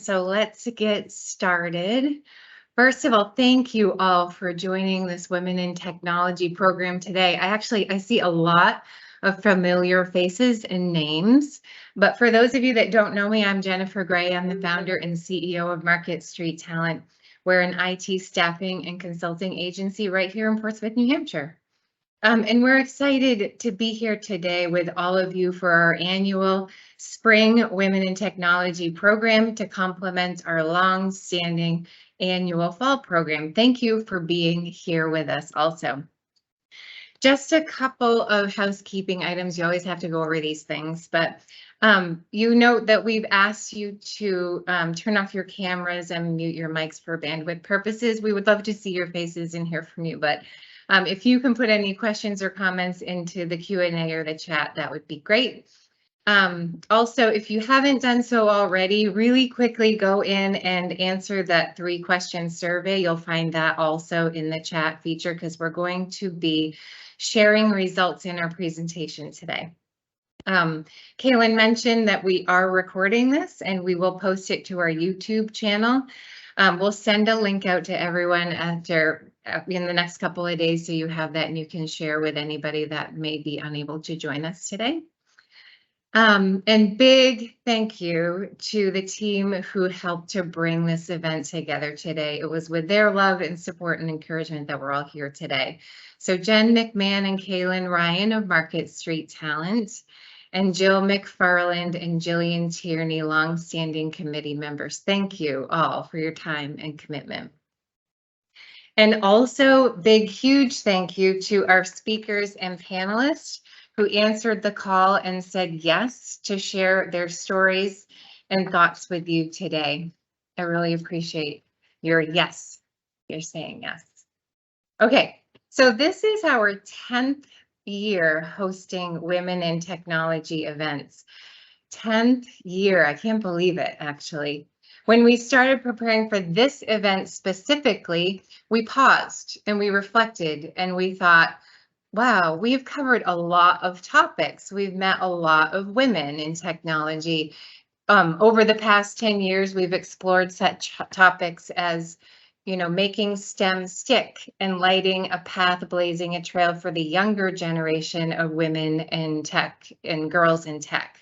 So let's get started. First of all, thank you all for joining this Women in Technology program today. I see a lot of familiar faces and names, but for those of you that don't know me, I'm Jennifer Gray. I'm the founder and CEO of Market Street Talent. We're an IT staffing and consulting agency right here in Portsmouth, New Hampshire. And we're excited to be here today with all of you for our annual Spring Women in Technology program to complement our long-standing annual fall program. Thank you for being here with us also. Just a couple of housekeeping items. You always have to go over these things, but you note that we've asked you to turn off your cameras and mute your mics for bandwidth purposes. We would love to see your faces and hear from you, but if you can put any questions or comments into the Q&A or the chat, that would be great. Also, if you haven't done so already, really quickly go in and answer that 3-question survey. You'll find that also in the chat feature because we're going to be sharing results in our presentation today. Kaylin mentioned that we are recording this and we will post it to our YouTube channel. We'll send a link out to everyone in the next couple of days so you have that and you can share with anybody that may be unable to join us today. And big thank you to the team who helped to bring this event together today. It was with their love and support and encouragement that we're all here today. So Jen McMahon and Kaylin Ryan of Market Street Talent, and Jill McFarland and Jillian Tierney, longstanding committee members. Thank you all for your time and commitment. And also big, huge thank you to our speakers and panelists who answered the call and said yes to share their stories and thoughts with you today. I really appreciate your yes. You're saying yes. Okay, so this is our 10th year hosting Women in Technology events. 10th year, I can't believe it actually. When we started preparing for this event specifically, we paused and we reflected and we thought, wow, we've covered a lot of topics. We've met a lot of women in technology. Over the past 10 years, we've explored such topics as, making STEM stick and lighting a path, blazing a trail for the younger generation of women in tech and girls in tech.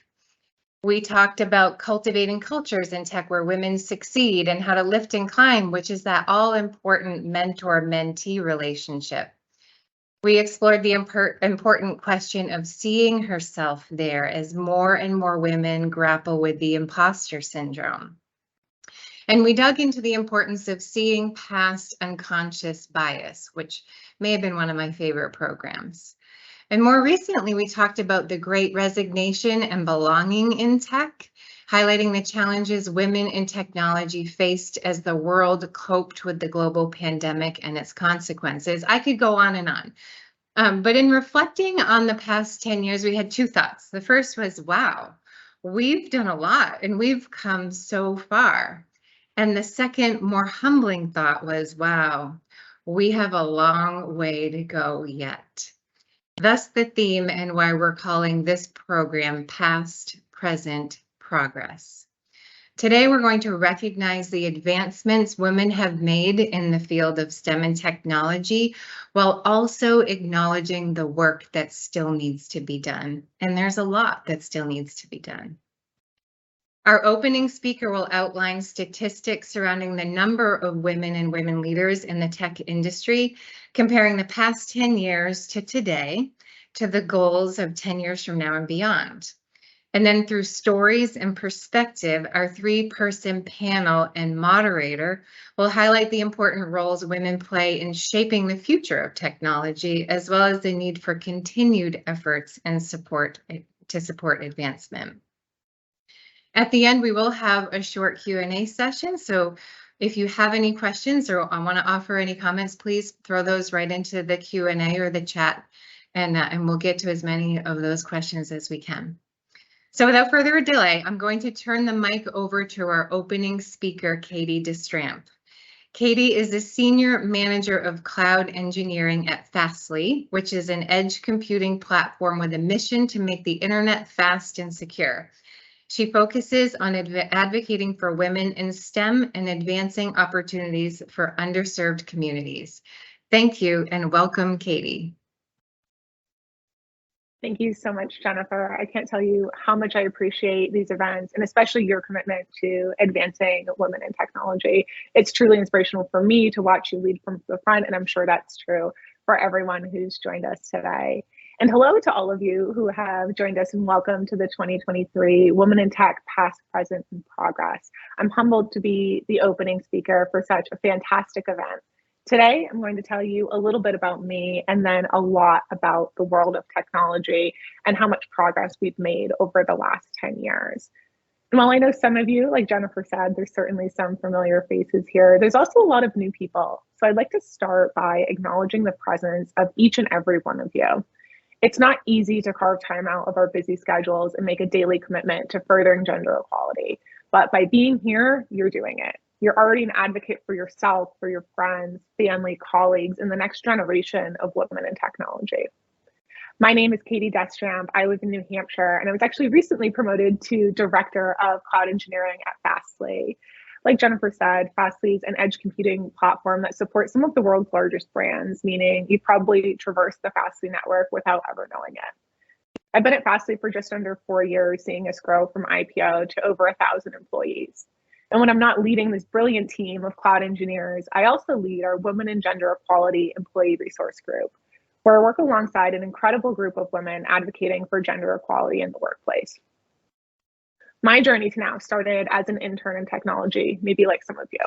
We talked about cultivating cultures in tech where women succeed and how to lift and climb, which is that all-important mentor-mentee relationship. We explored the important question of seeing herself there as more and more women grapple with the imposter syndrome. And we dug into the importance of seeing past unconscious bias, which may have been one of my favorite programs. And more recently, we talked about the Great Resignation and belonging in tech, highlighting the challenges women in technology faced as the world coped with the global pandemic and its consequences. I could go on and on. But in reflecting on the past 10 years, we had 2 thoughts. The first was, wow, we've done a lot and we've come so far. And the second, more humbling thought was, wow, we have a long way to go yet. Thus the theme and why we're calling this program Past, Present, Progress. Today, we're going to recognize the advancements women have made in the field of STEM and technology, while also acknowledging the work that still needs to be done. And there's a lot that still needs to be done. Our opening speaker will outline statistics surrounding the number of women and women leaders in the tech industry, comparing the past 10 years to today to the goals of 10 years from now and beyond. And then through stories and perspective, our 3-person panel and moderator will highlight the important roles women play in shaping the future of technology, as well as the need for continued efforts and support to support advancement. At the end, we will have a short Q&A session. So if you have any questions or want to offer any comments, please throw those right into the Q&A or the chat, and we'll get to as many of those questions as we can. So without further delay, I'm going to turn the mic over to our opening speaker, Katie DeStramp. Katie is the Senior Manager of Cloud Engineering at Fastly, which is an edge computing platform with a mission to make the internet fast and secure. She focuses on advocating for women in STEM and advancing opportunities for underserved communities. Thank you and welcome, Katie. Thank you so much, Jennifer. I can't tell you how much I appreciate these events and especially your commitment to advancing women in technology. It's truly inspirational for me to watch you lead from the front, and I'm sure that's true for everyone who's joined us today. And hello to all of you who have joined us, and welcome to the 2023 Women in Tech Past, Present, and Progress. I'm humbled to be the opening speaker for such a fantastic event. Today, I'm going to tell you a little bit about me and then a lot about the world of technology and how much progress we've made over the last 10 years. And while I know some of you, like Jennifer said, there's certainly some familiar faces here, there's also a lot of new people. So I'd like to start by acknowledging the presence of each and every one of you. It's not easy to carve time out of our busy schedules and make a daily commitment to furthering gender equality, but by being here, you're doing it. You're already an advocate for yourself, for your friends, family, colleagues, and the next generation of women in technology. My name is Katie Deschamps. I live in New Hampshire, and I was actually recently promoted to Director of Cloud Engineering at Fastly. Like Jennifer said, Fastly is an edge computing platform that supports some of the world's largest brands, meaning you probably traverse the Fastly network without ever knowing it. I've been at Fastly for just under 4 years, seeing us grow from IPO to over 1,000 employees. And when I'm not leading this brilliant team of cloud engineers, I also lead our Women and Gender Equality Employee Resource Group, where I work alongside an incredible group of women advocating for gender equality in the workplace. My journey to now started as an intern in technology, maybe like some of you.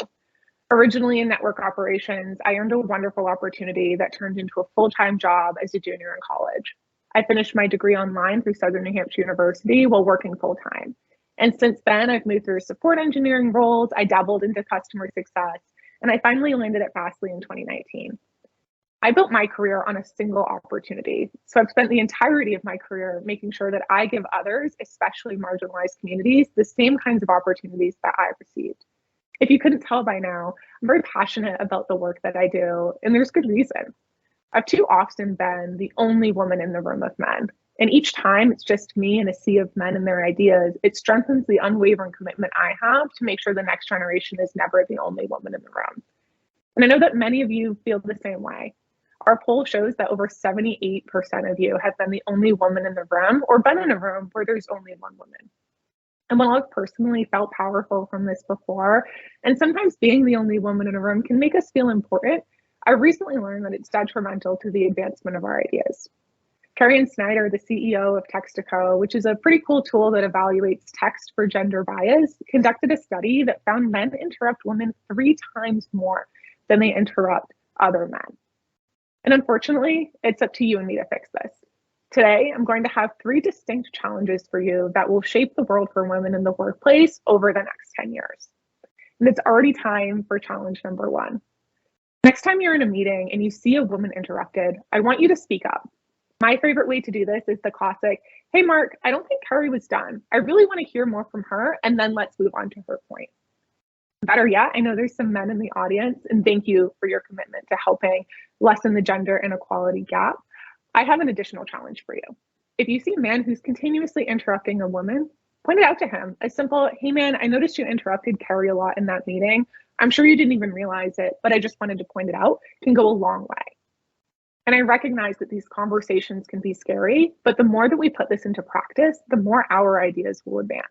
Originally in network operations, I earned a wonderful opportunity that turned into a full-time job as a junior in college. I finished my degree online through Southern New Hampshire University while working full-time. And since then, I've moved through support engineering roles, I dabbled into customer success, and I finally landed at Fastly in 2019. I built my career on a single opportunity. So I've spent the entirety of my career making sure that I give others, especially marginalized communities, the same kinds of opportunities that I've received. If you couldn't tell by now, I'm very passionate about the work that I do, and there's good reason. I've too often been the only woman in the room of men. And each time it's just me and a sea of men and their ideas, it strengthens the unwavering commitment I have to make sure the next generation is never the only woman in the room. And I know that many of you feel the same way. Our poll shows that over 78% of you have been the only woman in the room or been in a room where there's only one woman. And while I've personally felt powerful from this before, and sometimes being the only woman in a room can make us feel important, I recently learned that it's detrimental to the advancement of our ideas. Carrie Snyder, the CEO of Text2Co, which is a pretty cool tool that evaluates text for gender bias, conducted a study that found men interrupt women 3 times more than they interrupt other men. And unfortunately, it's up to you and me to fix this. Today, I'm going to have 3 distinct challenges for you that will shape the world for women in the workplace over the next 10 years. And it's already time for challenge number 1. Next time you're in a meeting and you see a woman interrupted, I want you to speak up. My favorite way to do this is the classic, hey, Mark, I don't think Carrie was done. I really want to hear more from her, and then let's move on to her point. Better yet, I know there's some men in the audience, and thank you for your commitment to helping lessen the gender inequality gap. I have an additional challenge for you. If you see a man who's continuously interrupting a woman, point it out to him. A simple, hey man, I noticed you interrupted Carrie a lot in that meeting. I'm sure you didn't even realize it, but I just wanted to point it out, can go a long way. And I recognize that these conversations can be scary, but the more that we put this into practice, the more our ideas will advance.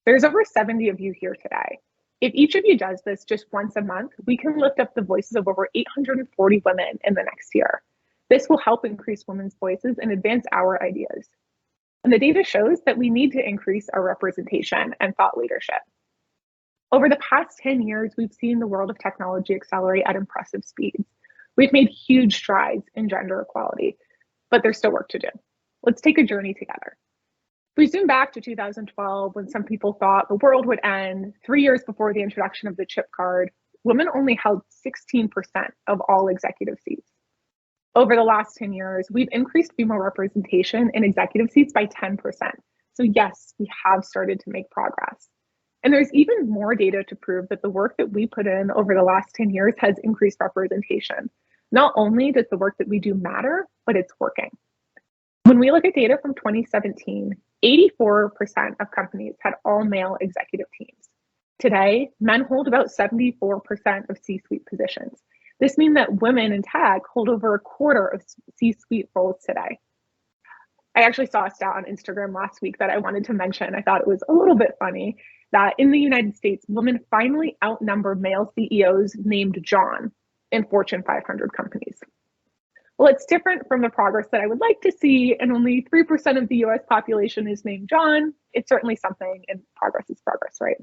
There's over 70 of you here today. If each of you does this just once a month, we can lift up the voices of over 840 women in the next year. This will help increase women's voices and advance our ideas. And the data shows that we need to increase our representation and thought leadership. Over the past 10 years, we've seen the world of technology accelerate at impressive speeds. We've made huge strides in gender equality, but there's still work to do. Let's take a journey together. If we zoom back to 2012, when some people thought the world would end, 3 years before the introduction of the chip card, women only held 16% of all executive seats. Over the last 10 years, we've increased female representation in executive seats by 10%. So yes, we have started to make progress. And there's even more data to prove that the work that we put in over the last 10 years has increased representation. Not only does the work that we do matter, but it's working. When we look at data from 2017, 84% of companies had all male executive teams. Today, men hold about 74% of C-suite positions. This means that women in tech hold over a quarter of C-suite roles today. I actually saw a stat on Instagram last week that I wanted to mention. I thought it was a little bit funny that in the United States, women finally outnumber male CEOs named John in Fortune 500 companies. Well, it's different from the progress that I would like to see, and only 3% of the US population is named John. It's certainly something, and progress is progress, right?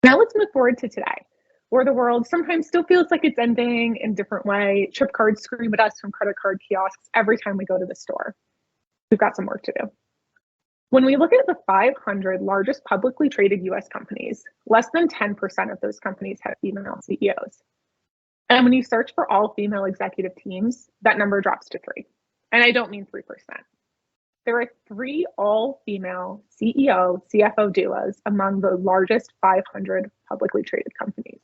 Now let's move forward to today, where the world sometimes still feels like it's ending in a different way. Chip cards scream at us from credit card kiosks every time we go to the store. We've got some work to do. When we look at the 500 largest publicly traded US companies, less than 10% of those companies have female CEOs. And when you search for all female executive teams, that number drops to 3. And I don't mean 3%. There are 3 all-female CEO, CFO duos among the largest 500 publicly traded companies.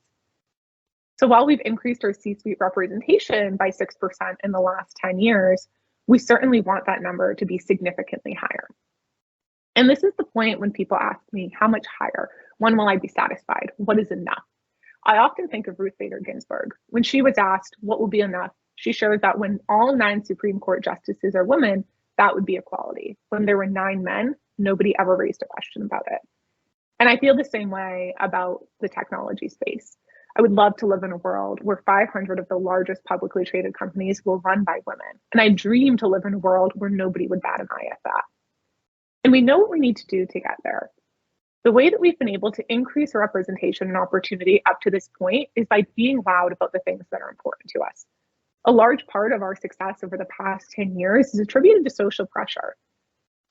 So while we've increased our C-suite representation by 6% in the last 10 years, we certainly want that number to be significantly higher. And this is the point when people ask me, how much higher? When will I be satisfied? What is enough? I often think of Ruth Bader Ginsburg. When she was asked what will be enough, she shared that when all 9 Supreme Court justices are women, that would be equality. When there were 9 men, nobody ever raised a question about it. And I feel the same way about the technology space. I would love to live in a world where 500 of the largest publicly traded companies were run by women. And I dream to live in a world where nobody would bat an eye at that. And we know what we need to do to get there. The way that we've been able to increase our representation and opportunity up to this point is by being loud about the things that are important to us. A large part of our success over the past 10 years is attributed to social pressure.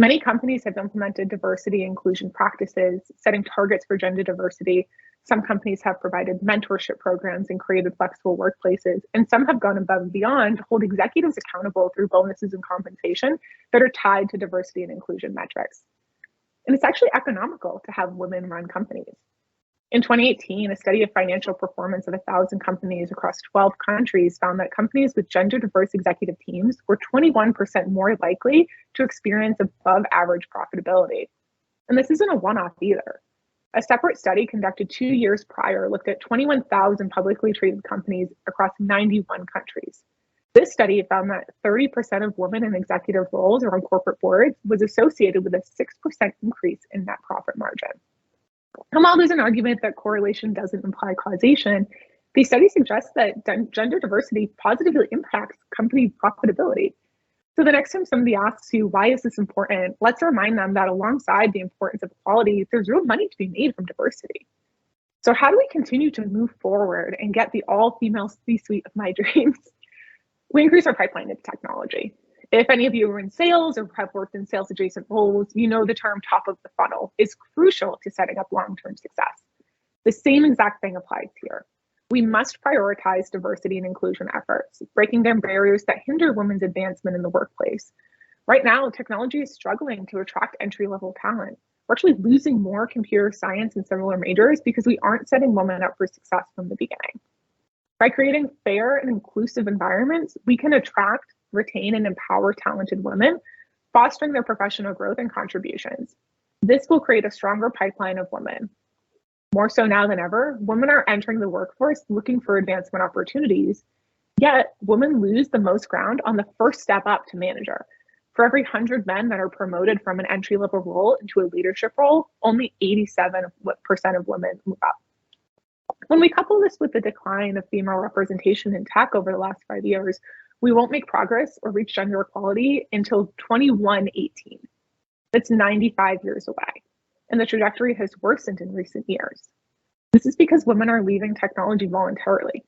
Many companies have implemented diversity and inclusion practices, setting targets for gender diversity. Some companies have provided mentorship programs and created flexible workplaces, and some have gone above and beyond to hold executives accountable through bonuses and compensation that are tied to diversity and inclusion metrics. And it's actually economical to have women run companies. In 2018, a study of financial performance of 1,000 companies across 12 countries found that companies with gender diverse executive teams were 21% more likely to experience above average profitability. And this isn't a one-off either. A separate study conducted 2 years prior looked at 21,000 publicly traded companies across 91 countries. This study found that 30% of women in executive roles or on corporate boards was associated with a 6% increase in net profit margin. And while there's an argument that correlation doesn't imply causation, these studies suggest that gender diversity positively impacts company profitability. So the next time somebody asks you, why is this important? Let's remind them that alongside the importance of equality, there's real money to be made from diversity. So how do we continue to move forward and get the all-female C-suite of my dreams? We increase our pipeline into technology. If any of you are in sales or have worked in sales adjacent roles, you know the term top of the funnel is crucial to setting up long-term success. The same exact thing applies here. We must prioritize diversity and inclusion efforts, breaking down barriers that hinder women's advancement in the workplace. Right now, technology is struggling to attract entry-level talent. We're actually losing more computer science and similar majors because we aren't setting women up for success from the beginning. By creating fair and inclusive environments, we can attract, retain, and empower talented women, fostering their professional growth and contributions. This will create a stronger pipeline of women. More so now than ever, women are entering the workforce looking for advancement opportunities, yet women lose the most ground on the first step up to manager. For every 100 men that are promoted from an entry-level role into a leadership role, only 87% of women move up. When we couple this with the decline of female representation in tech over the last 5 years, we won't make progress or reach gender equality until 2118. That's 95 years away, and the trajectory has worsened in recent years. This is because women are leaving technology voluntarily.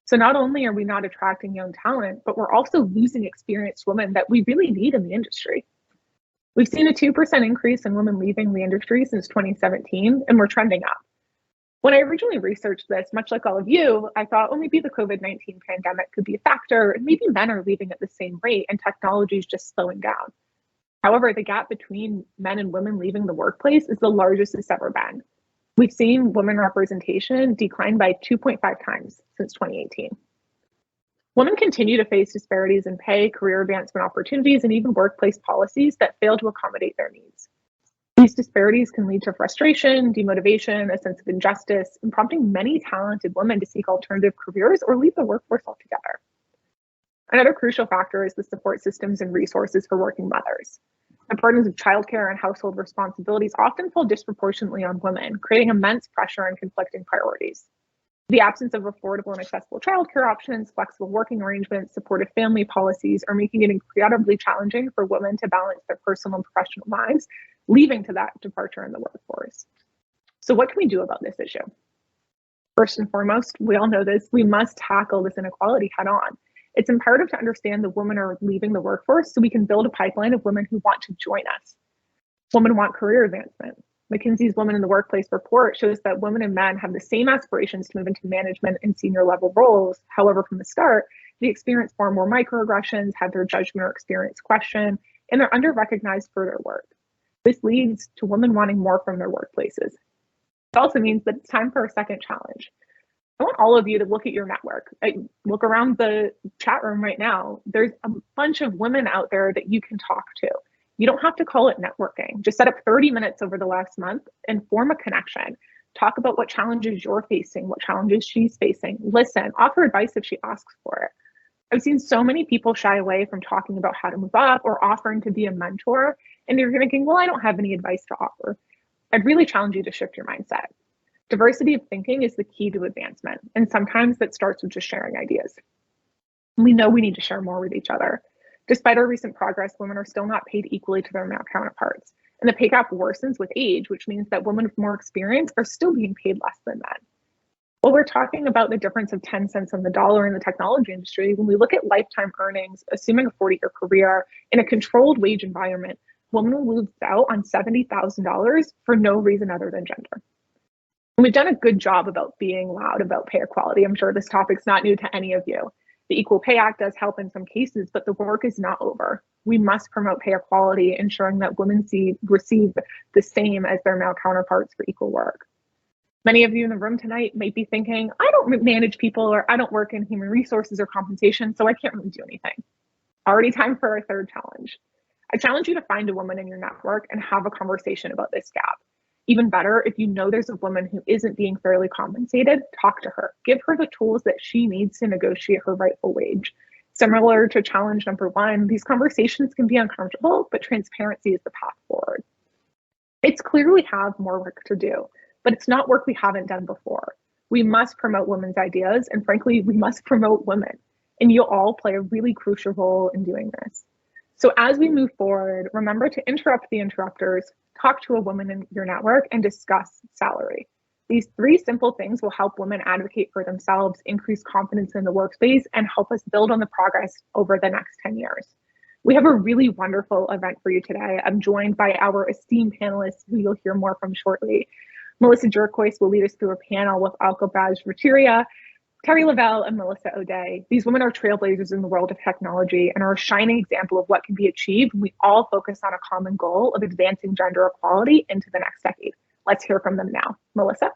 So not only are we not attracting young talent, but we're also losing experienced women that we really need in the industry. We've seen a 2% increase in women leaving the industry since 2017, and we're trending up. When I originally researched this, much like all of you, I thought, maybe the COVID-19 pandemic could be a factor, and maybe men are leaving at the same rate and technology is just slowing down. However, the gap between men and women leaving the workplace is the largest it's ever been. We've seen women representation decline by 2.5 times since 2018. Women continue to face disparities in pay, career advancement opportunities, and even workplace policies that fail to accommodate their needs. These disparities can lead to frustration, demotivation, a sense of injustice, and prompting many talented women to seek alternative careers or leave the workforce altogether. Another crucial factor is the support systems and resources for working mothers. The burdens of childcare and household responsibilities often fall disproportionately on women, creating immense pressure and conflicting priorities. The absence of affordable and accessible childcare options, flexible working arrangements, supportive family policies are making it incredibly challenging for women to balance their personal and professional lives, leading to that departure in the workforce. So what can we do about this issue? First and foremost, we all know this, we must tackle this inequality head on. It's imperative to understand that women are leaving the workforce so we can build a pipeline of women who want to join us. Women want career advancement. McKinsey's Women in the Workplace report shows that women and men have the same aspirations to move into management and senior level roles. However, from the start, they experience far more microaggressions, have their judgment or experience questioned, and they're under-recognized for their work. This leads to women wanting more from their workplaces. It also means that it's time for a second challenge. I want all of you to look at your network. Look around the chat room right now. There's a bunch of women out there that you can talk to. You don't have to call it networking. Just set up 30 minutes over the last month and form a connection. Talk about what challenges you're facing, what challenges she's facing. Listen, offer advice if she asks for it. I've seen so many people shy away from talking about how to move up or offering to be a mentor. And you're thinking, well, I don't have any advice to offer. I'd really challenge you to shift your mindset. Diversity of thinking is the key to advancement. And sometimes that starts with just sharing ideas. We know we need to share more with each other. Despite our recent progress, women are still not paid equally to their male counterparts. And the pay gap worsens with age, which means that women with more experience are still being paid less than men. While we're talking about the difference of 10 cents on the dollar in the technology industry, when we look at lifetime earnings, assuming a 40-year career in a controlled wage environment, women will lose out on $70,000 for no reason other than gender. And we've done a good job about being loud about pay equality. I'm sure this topic's not new to any of you. The Equal Pay Act does help in some cases, but the work is not over. We must promote pay equality, ensuring that women receive the same as their male counterparts for equal work. Many of you in the room tonight might be thinking, I don't manage people, or I don't work in human resources or compensation, so I can't really do anything. Already time for our third challenge. I challenge you to find a woman in your network and have a conversation about this gap. Even better, if you know there's a woman who isn't being fairly compensated, talk to her. Give her the tools that she needs to negotiate her rightful wage. Similar to challenge number one, these conversations can be uncomfortable, but transparency is the path forward. It's clear we have more work to do, but it's not work we haven't done before. We must promote women's ideas, and frankly, we must promote women. And you'll all play a really crucial role in doing this. So as we move forward, remember to interrupt the interrupters, talk to a woman in your network, and discuss salary. These three simple things will help women advocate for themselves, increase confidence in the workspace, and help us build on the progress over the next 10 years. We have a really wonderful event for you today. I'm joined by our esteemed panelists who you'll hear more from shortly. Melissa Jerkois will lead us through a panel with Alcobaz Rateria, Terry Lavelle, and Melissa O'Day. These women are trailblazers in the world of technology and are a shining example of what can be achieved when we all focus on a common goal of advancing gender equality into the next decade. Let's hear from them now. Melissa?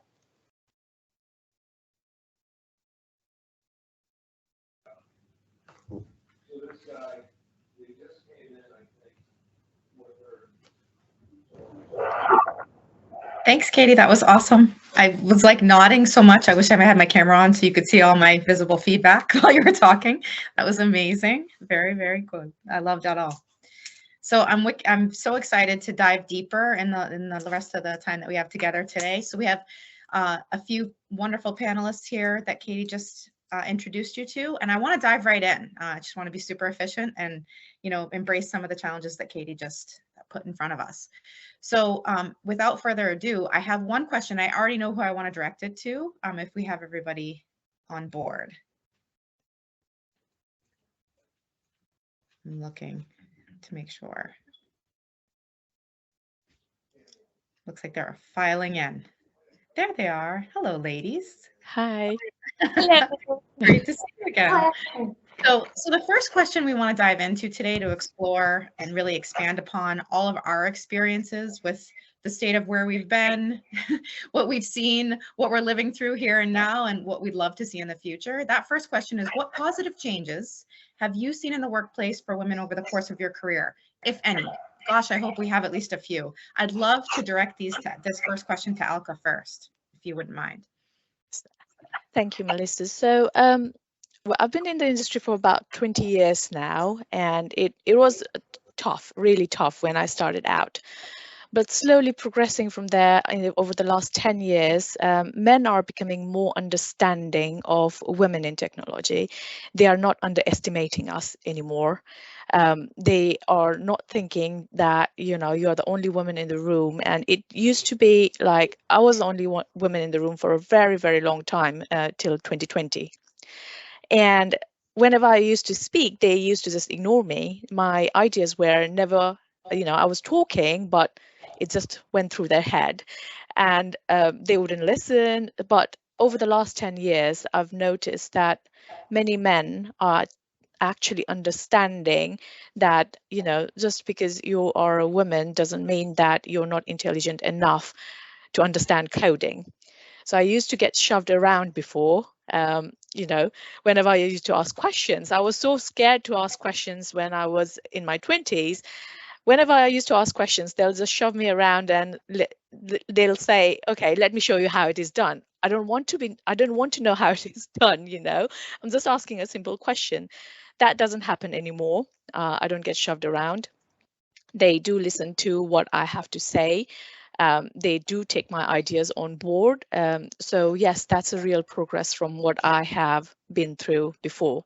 Thanks, Katie. That was awesome. I was like nodding so much. I wish I had my camera on so you could see all my visible feedback while you were talking. That was amazing. Very, very good. I loved that all. So I'm so excited to dive deeper in the rest of the time that we have together today. So we have a few wonderful panelists here that Katie just introduced you to, and I want to dive right in. I just want to be super efficient and, you know, embrace some of the challenges that Katie just put in front of us. So without further ado, I have one question. I already know who I want to direct it to, if we have everybody on board. I'm looking to make sure. Looks like they're filing in. There they are. Hello, ladies. Hi. Great to see you again. So the first question we want to dive into today to explore and really expand upon all of our experiences with the state of where we've been, what we've seen, what we're living through here and now, and what we'd love to see in the future. That first question is, what positive changes have you seen in the workplace for women over the course of your career, if any? Gosh, I hope we have at least a few. I'd love to direct this first question to Alka first, if you wouldn't mind. Thank you, Melissa. So well, I've been in the industry for about 20 years now, and it was tough, really tough when I started out. But slowly progressing from there over the last 10 years, men are becoming more understanding of women in technology. They are not underestimating us anymore. They are not thinking that, you know, you're the only woman in the room. And it used to be like I was the only woman in the room for a very, very long time till 2020. And whenever I used to speak, they used to just ignore me. My ideas were never, you know, I was talking, but it just went through their head, and they wouldn't listen. But over the last 10 years, I've noticed that many men are actually understanding that, you know, just because you are a woman doesn't mean that you're not intelligent enough to understand coding. So I used to get shoved around before. You know, whenever I used to ask questions, I was so scared to ask questions when I was in my 20s. Whenever I used to ask questions, they'll just shove me around and they'll say, okay, let me show you how it is done. I don't want to know how it is done, you know. I'm just asking a simple question. That doesn't happen anymore. I don't get shoved around. They do listen to what I have to say. They do take my ideas on board. So yes, that's a real progress from what I have been through before.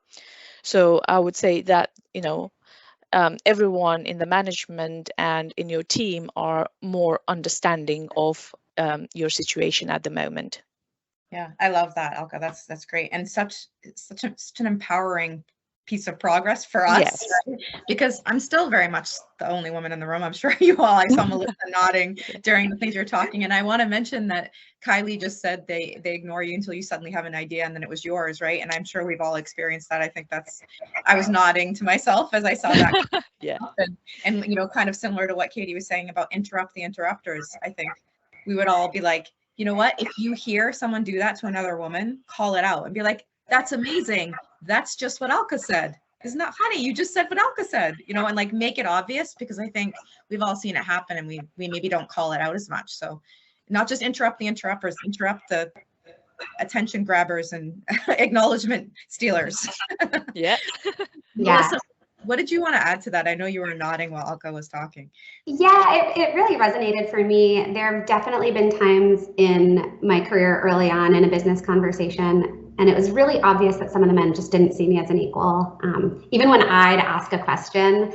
So I would say that, you know, everyone in the management and in your team are more understanding of your situation at the moment. Yeah, I love that, Alka. That's great, and such an empowering piece of progress for us. Yes. Right? Because I'm still very much the only woman in the room. I'm sure you all. I saw Melissa nodding during the things you're talking, and I want to mention that Kylie just said they ignore you until you suddenly have an idea, and then it was yours, right? And I'm sure we've all experienced that. I think I was nodding to myself as I saw that. Yeah. And you know, kind of similar to what Katie was saying about interrupt the interrupters. I think we would all be like, you know what? If you hear someone do that to another woman, call it out and be like, that's amazing. That's just what Alka said. Isn't that funny? You just said what Alka said, you know, and like make it obvious, because I think we've all seen it happen and we maybe don't call it out as much. So not just interrupt the interrupters, interrupt the attention grabbers and acknowledgement stealers. Yeah. Melissa, what did you want to add to that? I know you were nodding while Alka was talking. Yeah, it really resonated for me. There have definitely been times in my career early on in a business conversation, and it was really obvious that some of the men just didn't see me as an equal. Even when I'd ask a question,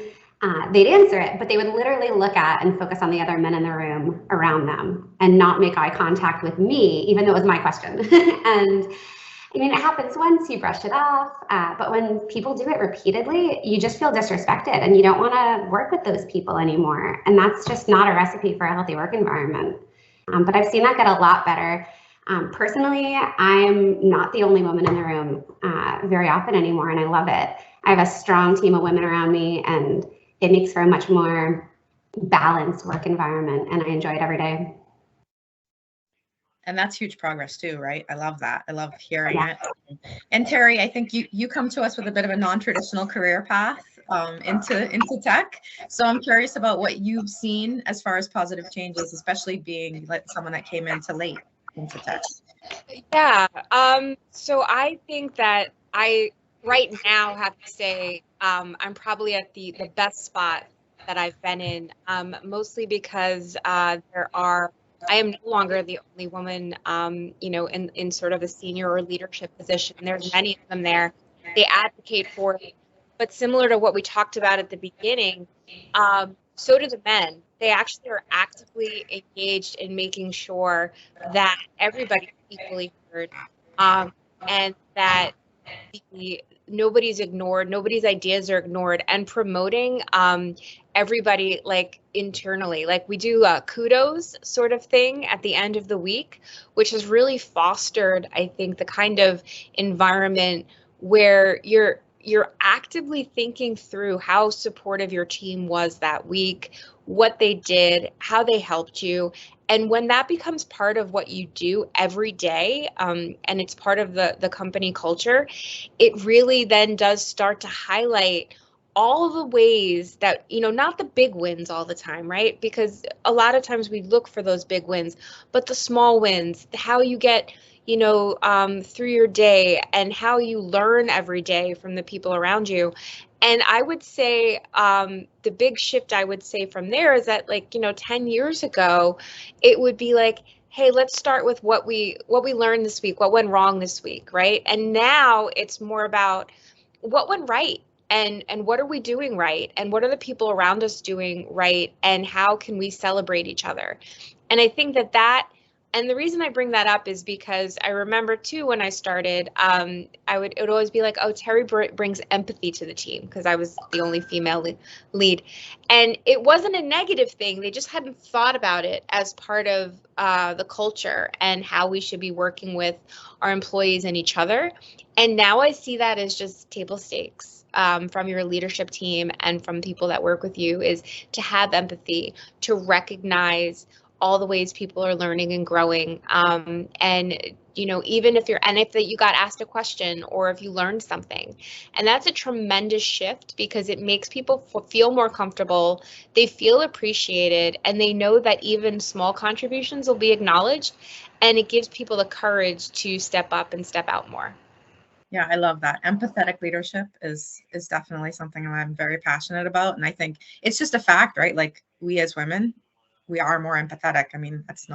they'd answer it, but they would literally look at and focus on the other men in the room around them and not make eye contact with me, even though it was my question. And I mean, it happens once, you brush it off, but when people do it repeatedly, you just feel disrespected and you don't want to work with those people anymore. And that's just not a recipe for a healthy work environment. But I've seen that get a lot better. Personally, I'm not the only woman in the room very often anymore, and I love it. I have a strong team of women around me, and it makes for a much more balanced work environment, and I enjoy it every day. And that's huge progress too, right? I love that. I love hearing it. And Terry, I think you come to us with a bit of a non-traditional career path into tech. So I'm curious about what you've seen as far as positive changes, especially being like someone that came into late into tech. Yeah. So I think that I right now have to say I'm probably at the best spot that I've been in, mostly because I am no longer the only woman, you know, in sort of a senior or leadership position. There's many of them there. They advocate for it. But similar to what we talked about at the beginning, so do the men. They actually are actively engaged in making sure that everybody's equally heard, and that nobody's ignored, nobody's ideas are ignored, and promoting everybody like internally. Like we do a kudos sort of thing at the end of the week, which has really fostered, I think, the kind of environment where you're actively thinking through how supportive your team was that week, what they did, how they helped you. And when that becomes part of what you do every day, and it's part of the company culture, it really then does start to highlight all the ways that, not the big wins all the time, right? Because a lot of times we look for those big wins, but the small wins, how you get, through your day and how you learn every day from the people around you. And I would say the big shift I would say from there is that 10 years ago, it would be like, hey, let's start with what we learned this week, what went wrong this week, right? And now it's more about what went right and what are we doing right and what are the people around us doing right and how can we celebrate each other. And I think that and the reason I bring that up is because I remember too when I started, it would always be like, oh, Terry brings empathy to the team because I was the only female lead, and it wasn't a negative thing. They just hadn't thought about it as part of the culture and how we should be working with our employees and each other. And now I see that as just table stakes from your leadership team and from people that work with you, is to have empathy, to recognize all the ways people are learning and growing. And, even if you got asked a question or if you learned something, and that's a tremendous shift because it makes people feel more comfortable. They feel appreciated and they know that even small contributions will be acknowledged, and it gives people the courage to step up and step out more. Yeah, I love that. Empathetic leadership is definitely something I'm very passionate about. And I think it's just a fact, right? Like we as women, we are more empathetic. I mean, it's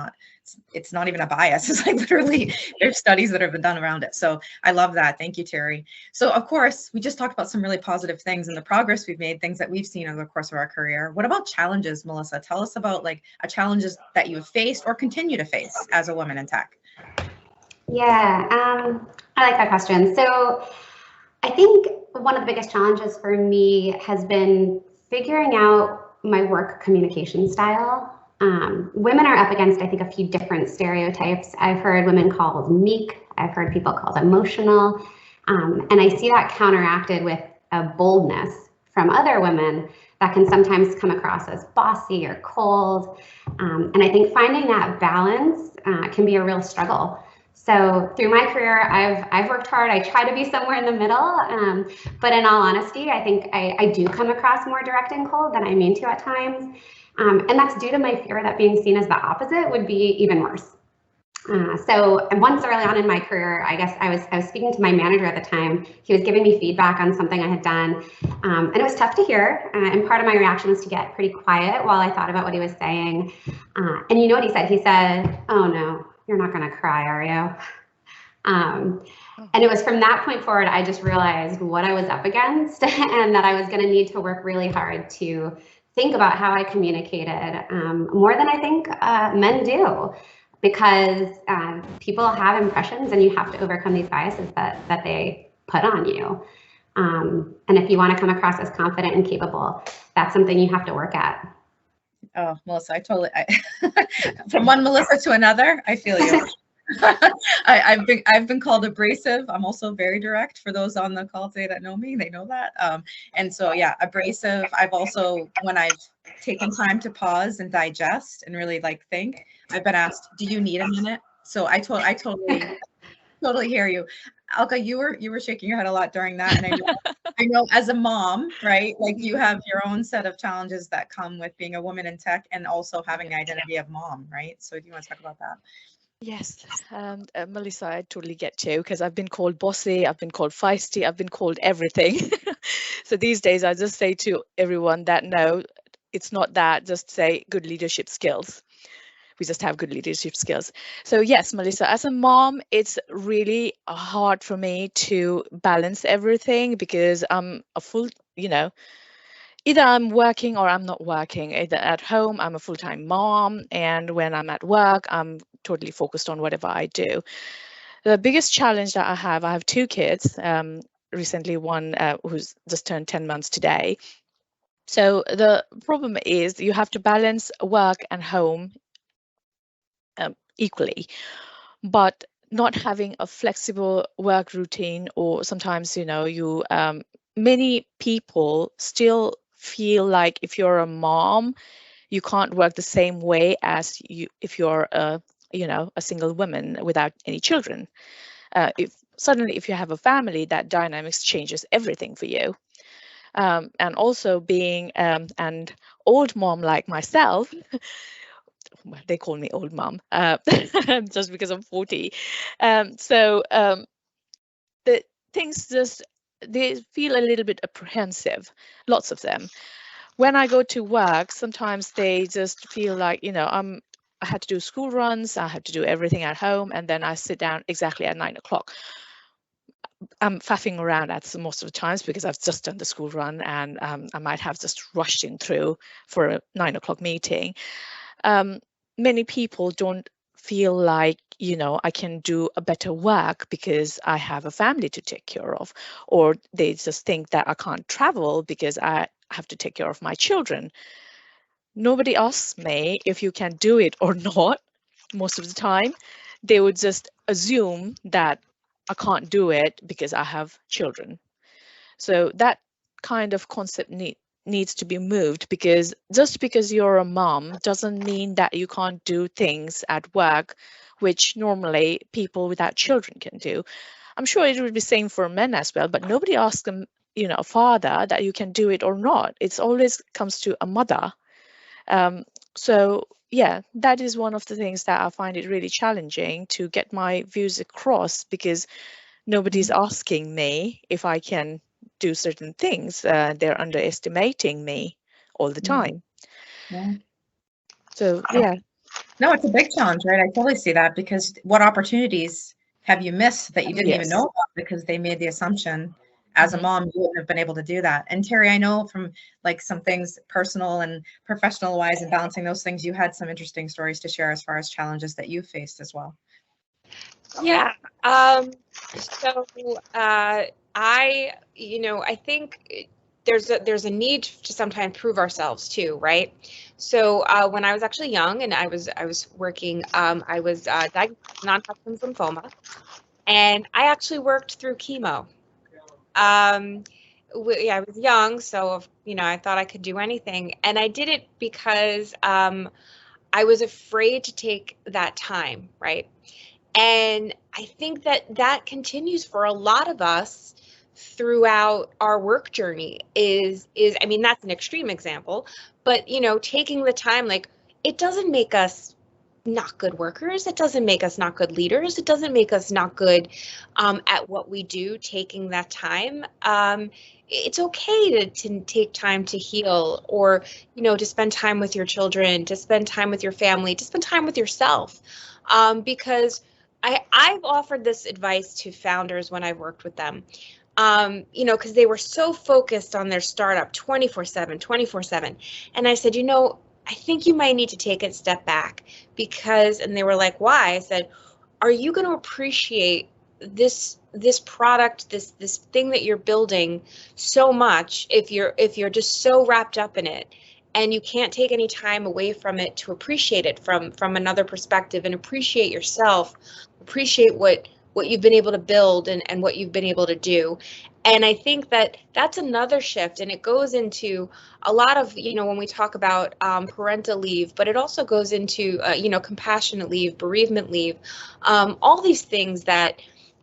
not even a bias. It's like literally there's studies that have been done around it. So I love that. Thank you, Terry. So of course, we just talked about some really positive things and the progress we've made, things that we've seen over the course of our career. What about challenges, Melissa? Tell us about challenges that you've faced or continue to face as a woman in tech. Yeah, I like that question. So I think one of the biggest challenges for me has been figuring out my work communication style. Women are up against, I think, a few different stereotypes. I've heard women called meek. I've heard people called emotional. And I see that counteracted with a boldness from other women that can sometimes come across as bossy or cold. And I think finding that balance can be a real struggle. So through my career, I've worked hard. I try to be somewhere in the middle, but in all honesty, I think I do come across more direct and cold than I mean to at times. And that's due to my fear that being seen as the opposite would be even worse. So once early on in my career, I guess I was speaking to my manager at the time. He was giving me feedback on something I had done, and it was tough to hear. And part of my reaction was to get pretty quiet while I thought about what he was saying. And you know what he said? He said, "Oh no, you're not going to cry, are you?" And it was from that point forward, I just realized what I was up against and that I was going to need to work really hard to think about how I communicated more than I think men do, because people have impressions and you have to overcome these biases that they put on you. And if you want to come across as confident and capable, that's something you have to work at. Oh, Melissa, from one Melissa to another, I feel you. I've been called abrasive. I'm also very direct. For those on the call today that know me, they know that. And so, yeah, abrasive. I've also, when I've taken time to pause and digest and really think, I've been asked, "Do you need a minute?" So I totally hear you. Alka, you were shaking your head a lot during that, and I know as a mom, right? You have your own set of challenges that come with being a woman in tech and also having the identity of mom, right? So do you want to talk about that? Yes, Melissa, I totally get you, because I've been called bossy, I've been called feisty, I've been called everything. So these days I just say to everyone that no, it's not that, just say good leadership skills. We just have good leadership skills. So yes, Melissa, as a mom, it's really hard for me to balance everything because I'm a full, either I'm working or I'm not working. Either at home, I'm a full-time mom, and when I'm at work, I'm totally focused on whatever I do. The biggest challenge that I have two kids, recently one who's just turned 10 months today. So the problem is you have to balance work and home equally, but not having a flexible work routine, or sometimes, you many people still feel like if you're a mom, you can't work the same way as if you're a single woman without any children. If you have a family, that dynamics changes everything for you. And also being an old mom like myself, well, they call me old mom just because I'm 40. The things they feel a little bit apprehensive, lots of them. When I go to work, sometimes they just feel like, I had to do school runs, I had to do everything at home, and then I sit down exactly at 9 o'clock. I'm faffing around at most of the times because I've just done the school run, and I might have just rushed in through for a 9 o'clock meeting. Many people don't feel like, I can do a better work because I have a family to take care of, or they just think that I can't travel because I have to take care of my children. Nobody asks me if you can do it or not. Most of the time, they would just assume that I can't do it because I have children. So that kind of concept needs to be moved, because just because you're a mom doesn't mean that you can't do things at work which normally people without children can do. I'm sure it would be same for men as well, but nobody asks them, a father, that you can do it or not. It's always comes to a mother. So yeah, that is one of the things that I find it really challenging to get my views across, because nobody's asking me if I can do certain things. They're underestimating me all the time. Yeah. So yeah. No, it's a big challenge, right? I totally see that, because what opportunities have you missed that you didn't even know about because they made the assumption as a mom you wouldn't have been able to do that. And Terry, I know from like some things personal and professional wise and balancing those things, you had some interesting stories to share as far as challenges that you faced as well. Yeah. I think there's a need to sometimes prove ourselves too, right? So when I was actually young and I was working, I was diagnosed with non-Hodgkin's lymphoma, and I actually worked through chemo. I was young, so I thought I could do anything, and I did it because I was afraid to take that time, right? And I think that continues for a lot of us throughout our work journey I mean, that's an extreme example, but taking the time, like, it doesn't make us not good workers. It doesn't make us not good leaders. It doesn't make us not good at what we do, taking that time. It's okay to take time to heal, or, to spend time with your children, to spend time with your family, to spend time with yourself. Because I've offered this advice to founders when I've worked with them, because they were so focused on their startup 24/7, 24/7. And I said, I think you might need to take a step back, and they were like, why? I said, are you going to appreciate this product, this thing that you're building so much if you're just so wrapped up in it, and you can't take any time away from it to appreciate it from another perspective, and appreciate yourself, appreciate what you've been able to build and what you've been able to do. And I think that's another shift, and it goes into a lot of, when we talk about parental leave, but it also goes into, compassionate leave, bereavement leave, all these things that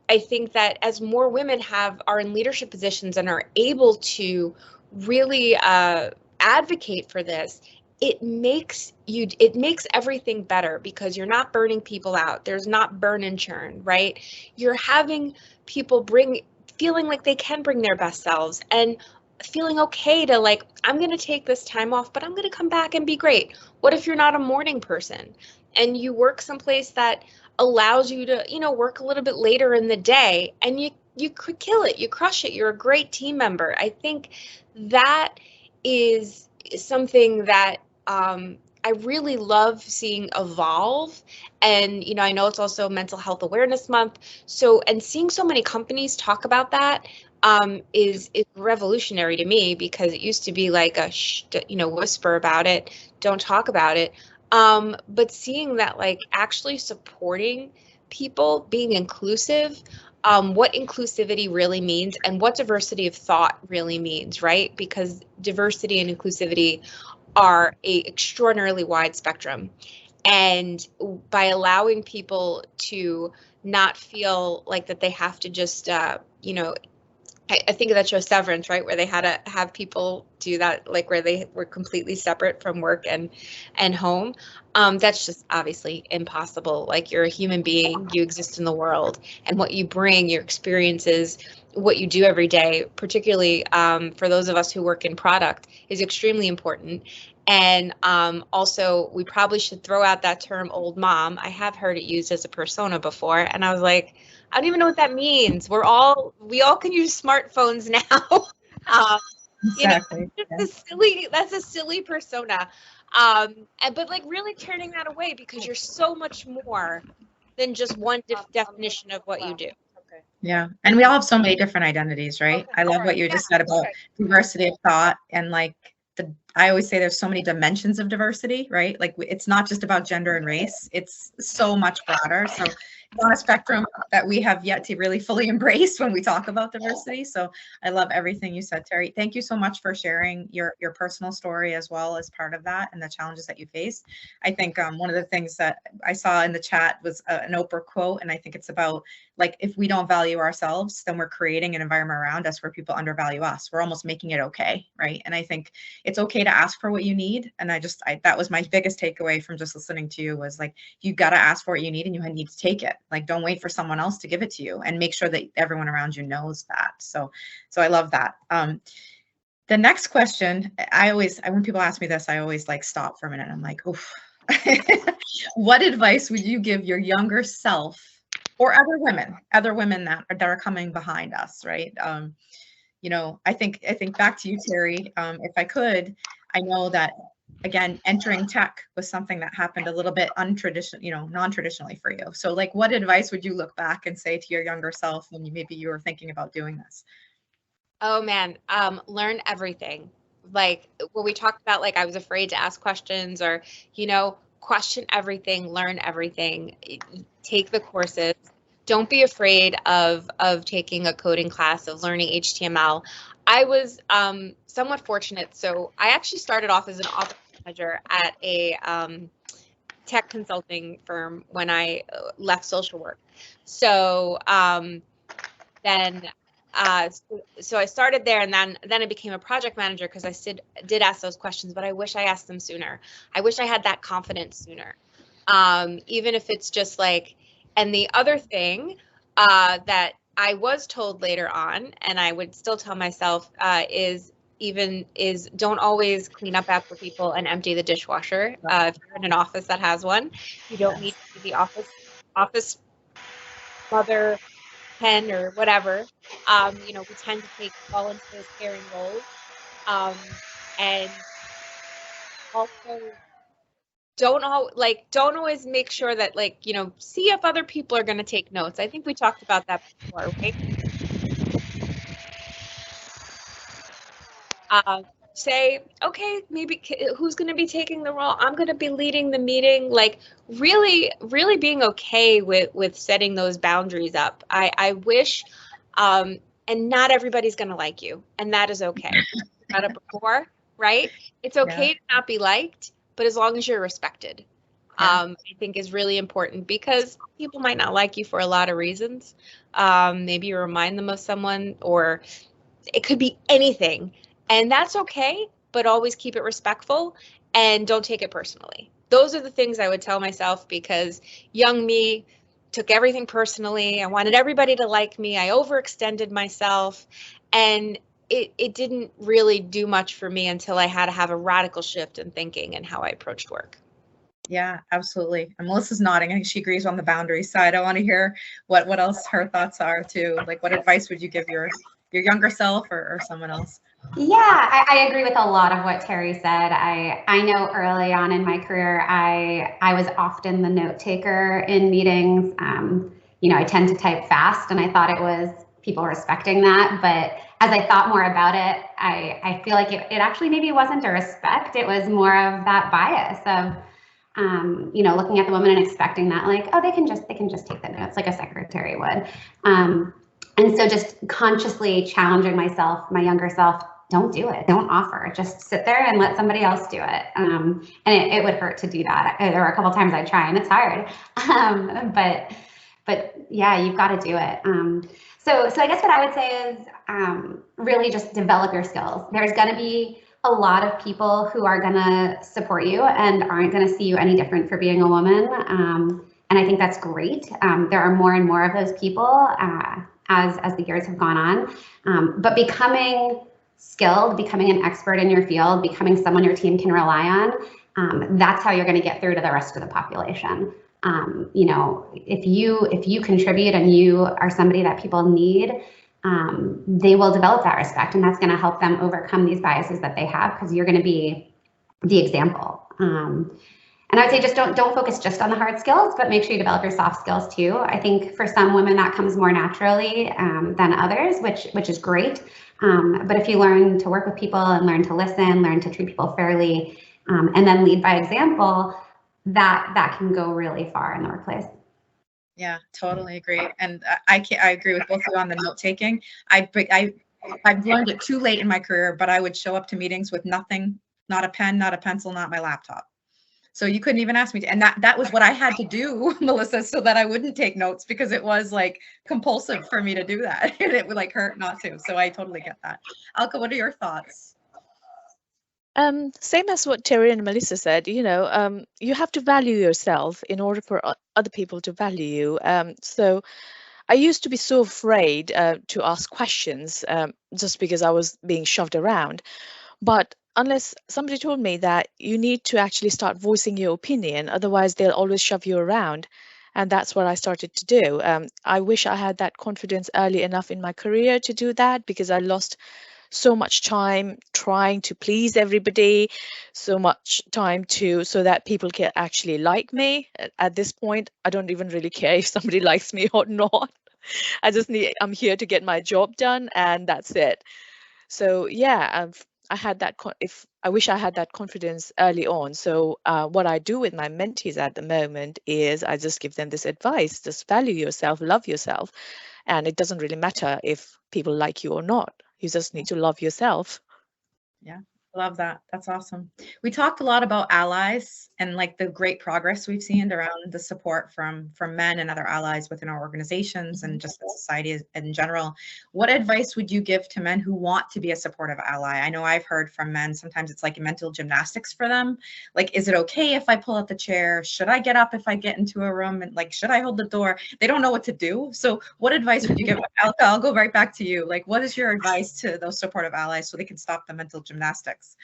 I think that as more women are in leadership positions and are able to really advocate for this, it makes everything better, because you're not burning people out. There's not burn and churn, right? You're having people feeling like they can bring their best selves, and feeling okay to, like, I'm going to take this time off, but I'm going to come back and be great. What if you're not a morning person and you work someplace that allows you to, work a little bit later in the day, and you could kill it, you crush it, you're a great team member? I think that is something that I really love seeing evolve. And, I know it's also Mental Health Awareness Month. So, and seeing so many companies talk about that is revolutionary to me, because it used to be like a whisper about it, don't talk about it. But seeing that, like, actually supporting people, being inclusive, what inclusivity really means and what diversity of thought really means, right? Because diversity and inclusivity are a extraordinarily wide spectrum. And by allowing people to not feel like that they have to just, you know, I think of that show Severance, right, where they had to have people do that, like where they were completely separate from work and home. That's just obviously impossible. Like, you're a human being, you exist in the world, and what you bring, your experiences, what you do every day, particularly for those of us who work in product, is extremely important. And also, we probably should throw out that term "old mom." I have heard it used as a persona before, and I was like, I don't even know what that means. We all can use smartphones now. Exactly. You know, that's a silly persona. But like, really turning that away, because you're so much more than just one definition of what you do. Yeah. And we all have so many different identities, right? I love what you just said about diversity of thought, and like I always say there's so many dimensions of diversity, right? Like, it's not just about gender and race. It's so much broader. So it's on a spectrum that we have yet to really fully embrace when we talk about diversity. So I love everything you said, Terry. Thank you so much for sharing your personal story as well as part of that and the challenges that you faced. I think one of the things that I saw in the chat was an Oprah quote, and I think it's about, like, if we don't value ourselves, then we're creating an environment around us where people undervalue us. We're almost making it okay, right? And I think it's okay to ask for what you need. And that was my biggest takeaway from just listening to you, was like, you got to ask for what you need, and you need to take it. Like, don't wait for someone else to give it to you, and make sure that everyone around you knows that. So I love that. The next question, when people ask me this, I always like stop for a minute. I'm like, oof. What advice would you give your younger self, or other women that are coming behind us, right? You know, I think back to you, Terry. If I could, I know that, again, entering tech was something that happened a little bit non-traditionally for you. So like, what advice would you look back and say to your younger self when maybe you were thinking about doing this? Oh man, learn everything. Like, when we talked about, like, I was afraid to ask questions, or, you know, question everything, learn everything, take the courses. Don't be afraid of taking a coding class, of learning HTML. I was somewhat fortunate. So I actually started off as an office manager at a tech consulting firm when I left social work. So so I started there, and then I became a project manager, because I did ask those questions, but I wish I asked them sooner. I wish I had that confidence sooner. Even if it's just like, and the other thing that I was told later on, and I would still tell myself, is don't always clean up after people and empty the dishwasher. If you're in an office that has one, you don't need to be the office mother, pen, or whatever. You know, we tend to take fall into those caring roles. And also, don't always make sure that, like, you know, see if other people are going to take notes. I think we talked about that before, right? Say, okay, maybe who's going to be taking the role? I'm going to be leading the meeting. Like, really, really being okay with setting those boundaries up. I wish, and not everybody's going to like you, and that is okay. We got it before, right? It's okay to not be liked, but as long as you're respected, I think is really important, because people might not like you for a lot of reasons. Maybe you remind them of someone, or it could be anything. And that's okay, but always keep it respectful and don't take it personally. Those are the things I would tell myself, because young me took everything personally. I wanted everybody to like me. I overextended myself, and it didn't really do much for me until I had to have a radical shift in thinking and how I approached work. Yeah, absolutely. And Melissa's nodding. I think she agrees on the boundary side. I want to hear what else her thoughts are too. Like, what advice would you give your younger self or someone else? Yeah, I agree with a lot of what Terry said. I know early on in my career, I was often the note taker in meetings. You know, I tend to type fast, and I thought it was people respecting that. But as I thought more about it, I feel like it actually maybe wasn't a respect. It was more of that bias of, you know, looking at the woman and expecting that, like, oh, they can just take the notes like a secretary would. And so just consciously challenging myself, my younger self, don't do it, don't offer, just sit there and let somebody else do it. And it would hurt to do that. There were a couple times I try and it's hard, but yeah, you've got to do it. So I guess what I would say is really just develop your skills. There's going to be a lot of people who are going to support you and aren't going to see you any different for being a woman. And I think that's great. There are more and more of those people as the years have gone on. But becoming skilled, becoming an expert in your field, becoming someone your team can rely on, that's how you're going to get through to the rest of the population. You know, if you contribute and you are somebody that people need, they will develop that respect, and that's going to help them overcome these biases that they have, because you're going to be the example. And I would say just don't focus just on the hard skills, but make sure you develop your soft skills too. I think for some women that comes more naturally than others, which is great. But if you learn to work with people and learn to listen, learn to treat people fairly, and then lead by example, that can go really far in the workplace. Yeah, totally agree. And I agree with both of you on the note taking. I've learned it too late in my career, but I would show up to meetings with nothing, not a pen, not a pencil, not my laptop. So you couldn't even ask me to, and that was what I had to do, Melissa, so that I wouldn't take notes, because it was like compulsive for me to do that. And it would like hurt not to. So I totally get that. Alka, what are your thoughts? Same as what Terry and Melissa said, you know, you have to value yourself in order for other people to value you. So I used to be so afraid to ask questions just because I was being shoved around. But unless somebody told me that you need to actually start voicing your opinion, otherwise they'll always shove you around. And that's what I started to do. I wish I had that confidence early enough in my career to do that, because I lost so much time trying to please everybody, so much time so that people can actually like me. At this point, I don't even really care if somebody likes me or not. I'm here to get my job done, and that's it. So yeah, I wish I had that confidence early on. So what I do with my mentees at the moment is I just give them this advice: just value yourself, love yourself, and it doesn't really matter if people like you or not. You just need to love yourself. Yeah, love that. That's awesome. We talked a lot about allies and like the great progress we've seen around the support from men and other allies within our organizations and just the society in general. What advice would you give to men who want to be a supportive ally? I know I've heard from men, sometimes it's like mental gymnastics for them. Like, is it okay if I pull out the chair? Should I get up if I get into a room? And like, should I hold the door? They don't know what to do. So what advice would you give? I'll go right back to you. Like, what is your advice to those supportive allies so they can stop the mental gymnastics?